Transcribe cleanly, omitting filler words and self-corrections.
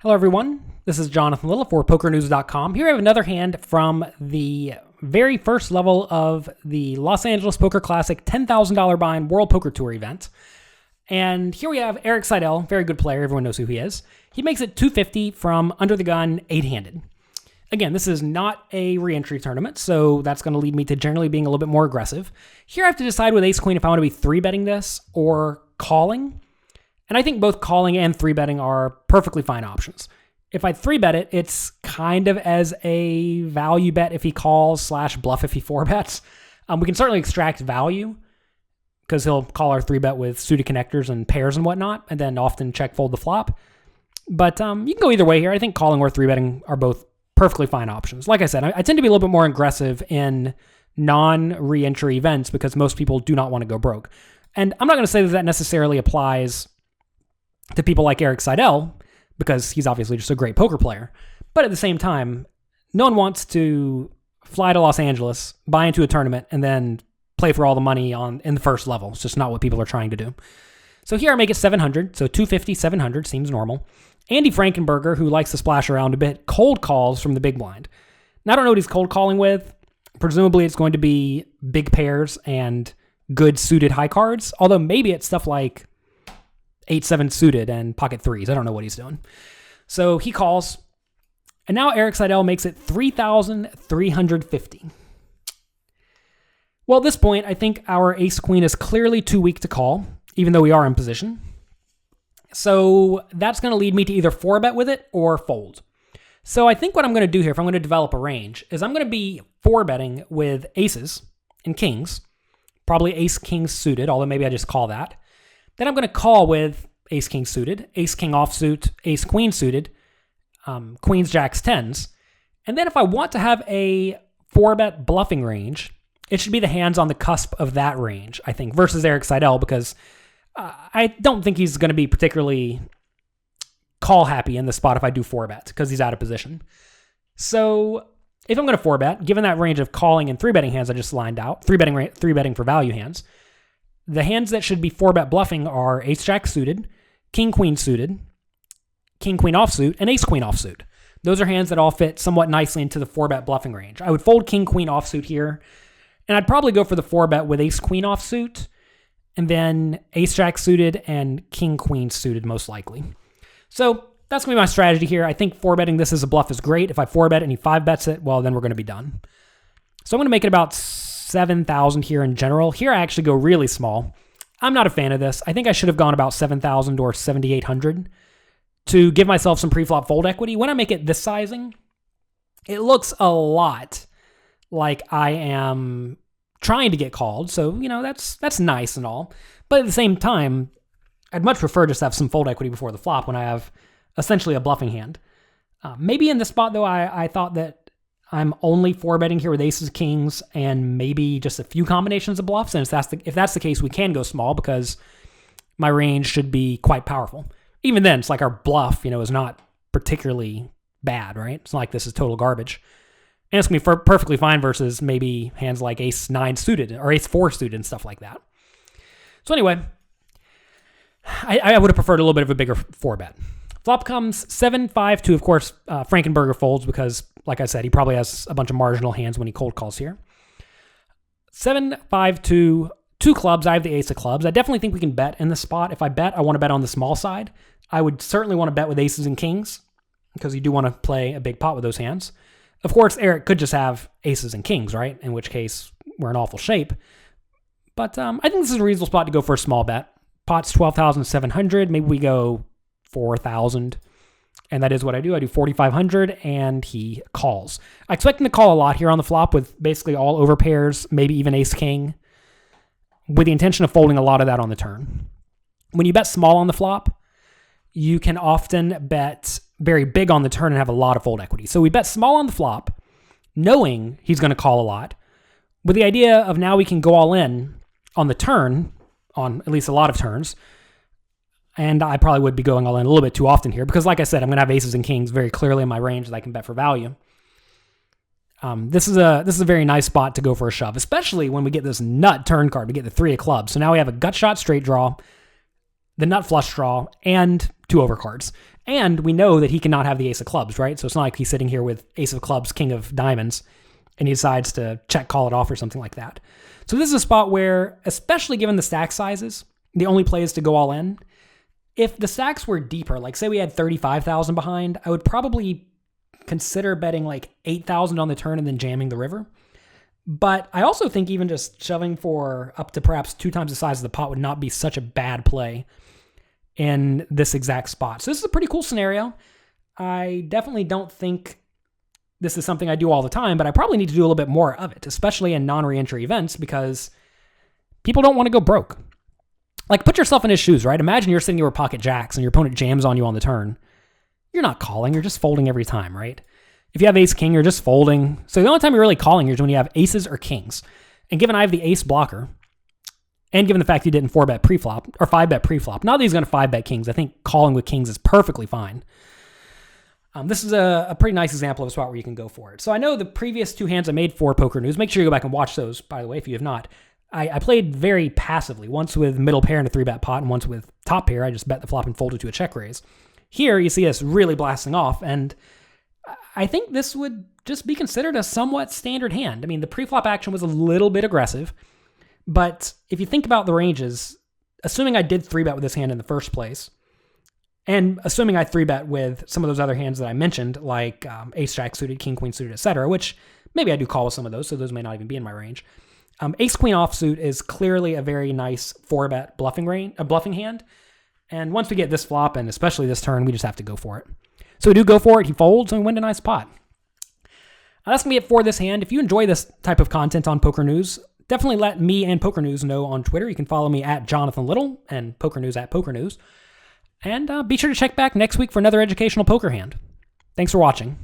Hello, everyone. This is Jonathan Little for PokerNews.com. Here I have another hand from the very first level of the Los Angeles Poker Classic $10,000 buy-in World Poker Tour event. And here we have Erik Seidel, very good player. Everyone knows who he is. He makes it 250 from under the gun, 8-handed. Again, this is not a re-entry tournament, so that's going to lead me to generally being a little bit more aggressive. Here I have to decide with ace-queen if I want to be 3-betting this or calling. And I think both calling and 3-betting are perfectly fine options. If I 3-bet it, it's kind of as a value bet if he calls / bluff if he 4-bets. We can certainly extract value because he'll call our 3-bet with suited connectors and pairs and whatnot, and then often check fold the flop. But you can go either way here. I think calling or 3-betting are both perfectly fine options. Like I said, I tend to be a little bit more aggressive in non-re-entry events because most people do not want to go broke. And I'm not going to say that necessarily applies to people like Erik Seidel, because he's obviously just a great poker player. But at the same time, no one wants to fly to Los Angeles, buy into a tournament, and then play for all the money in the first level. It's just not what people are trying to do. So here I make it 700, so 250, 700 seems normal. Andy Frankenberger, who likes to splash around a bit, cold calls from the big blind. Now I don't know what he's cold calling with. Presumably it's going to be big pairs and good suited high cards, although maybe it's stuff like 8-7 suited and pocket threes. I don't know what he's doing. So he calls. And now Erik Seidel makes it 3,350. Well, at this point, I think our ace-queen is clearly too weak to call, even though we are in position. So that's going to lead me to either 4-bet with it or fold. So I think what I'm going to do here, if I'm going to develop a range, is I'm going to be 4-betting with aces and kings, probably ace-king suited, although maybe I just call that. Then I'm going to call with ace-king suited, ace-king offsuit, ace-queen suited, queens, jacks, tens. And then if I want to have a 4-bet bluffing range, it should be the hands on the cusp of that range, I think, versus Erik Seidel, because I don't think he's going to be particularly call happy in the spot if I do 4-bet, because he's out of position. So if I'm going to 4-bet, given that range of calling and 3-betting hands I just lined out, 3-betting for value hands, the hands that should be 4-bet bluffing are ace-jack suited, king-queen suited, king-queen offsuit, and ace-queen offsuit. Those are hands that all fit somewhat nicely into the 4-bet bluffing range. I would fold king-queen offsuit here, and I'd probably go for the 4-bet with ace-queen offsuit, and then ace-jack suited and king-queen suited most likely. So that's going to be my strategy here. I think 4-betting this as a bluff is great. If I 4-bet and he 5-bets it, well, then we're going to be done. So I'm going to make it about 7,000 here in general. Here I actually go really small. I'm not a fan of this. I think I should have gone about 7,000 or 7,800 to give myself some pre-flop fold equity. When I make it this sizing, it looks a lot like I am trying to get called. So, that's nice and all. But at the same time, I'd much prefer just to have some fold equity before the flop when I have essentially a bluffing hand. Maybe in this spot, though, I thought that I'm only 4-betting here with aces, kings, and maybe just a few combinations of bluffs. And if that's the case, we can go small because my range should be quite powerful. Even then, it's like our bluff, is not particularly bad, right? It's not like this is total garbage. And it's going to be perfectly fine versus maybe hands like ace-9 suited or ace-4 suited and stuff like that. So anyway, I would have preferred a little bit of a bigger 4-bet. Flop comes 7-5-2. Of course, Frankenberger folds because, like I said, he probably has a bunch of marginal hands when he cold calls here. 7-5-2, 2 clubs. I have the ace of clubs. I definitely think we can bet in this spot. If I bet, I want to bet on the small side. I would certainly want to bet with aces and kings because you do want to play a big pot with those hands. Of course, Erik could just have aces and kings, right? In which case, we're in awful shape. But I think this is a reasonable spot to go for a small bet. Pot's 12,700. Maybe we go 4,000. And that is what I do. I do 4,500 and he calls. I expect him to call a lot here on the flop with basically all over pairs, maybe even ace-king, with the intention of folding a lot of that on the turn. When you bet small on the flop, you can often bet very big on the turn and have a lot of fold equity. So we bet small on the flop, knowing he's going to call a lot, with the idea of now we can go all in on the turn, on at least a lot of turns. And I probably would be going all in a little bit too often here because, like I said, I'm going to have aces and kings very clearly in my range that I can bet for value. This is a very nice spot to go for a shove, especially when we get this nut turn card. We get the 3 of clubs. So now we have a gut shot straight draw, the nut flush draw, and 2 overcards. And we know that he cannot have the ace of clubs, right? So it's not like he's sitting here with ace of clubs, king of diamonds, and he decides to check call it off or something like that. So this is a spot where, especially given the stack sizes, the only play is to go all in. If the stacks were deeper, like say we had 35,000 behind, I would probably consider betting like 8,000 on the turn and then jamming the river. But I also think even just shoving for up to perhaps 2 times the size of the pot would not be such a bad play in this exact spot. So this is a pretty cool scenario. I definitely don't think this is something I do all the time, but I probably need to do a little bit more of it, especially in non-reentry events, because people don't want to go broke. Like, put yourself in his shoes, right? Imagine you're sitting here with pocket jacks and your opponent jams on you on the turn. You're not calling, you're just folding every time, right? If you have ace king, you're just folding. So the only time you're really calling is when you have aces or kings. And given I have the ace blocker, and given the fact he didn't 4-bet preflop, or 5-bet preflop, now that he's going to 5-bet kings, I think calling with kings is perfectly fine. This is a pretty nice example of a spot where you can go for it. So I know the previous 2 hands I made for Poker News. Make sure you go back and watch those, by the way, if you have not. I played very passively, once with middle pair and a 3-bet pot, and once with top pair. I just bet the flop and folded to a check raise. Here, you see us really blasting off, and I think this would just be considered a somewhat standard hand. I mean, the preflop action was a little bit aggressive, but if you think about the ranges, assuming I did 3-bet with this hand in the first place, and assuming I 3-bet with some of those other hands that I mentioned, like ace-jack suited, king-queen suited, etc., which maybe I do call with some of those, so those may not even be in my range. Ace-queen offsuit is clearly a very nice 4-bet bluffing hand, and once we get this flop, and especially this turn, we just have to go for it. So we do go for it, he folds, and we win a nice pot. That's going to be it for this hand. If you enjoy this type of content on Poker News, definitely let me and Poker News know on Twitter. You can follow me at Jonathan Little and Poker News at Poker News. And be sure to check back next week for another educational poker hand. Thanks for watching.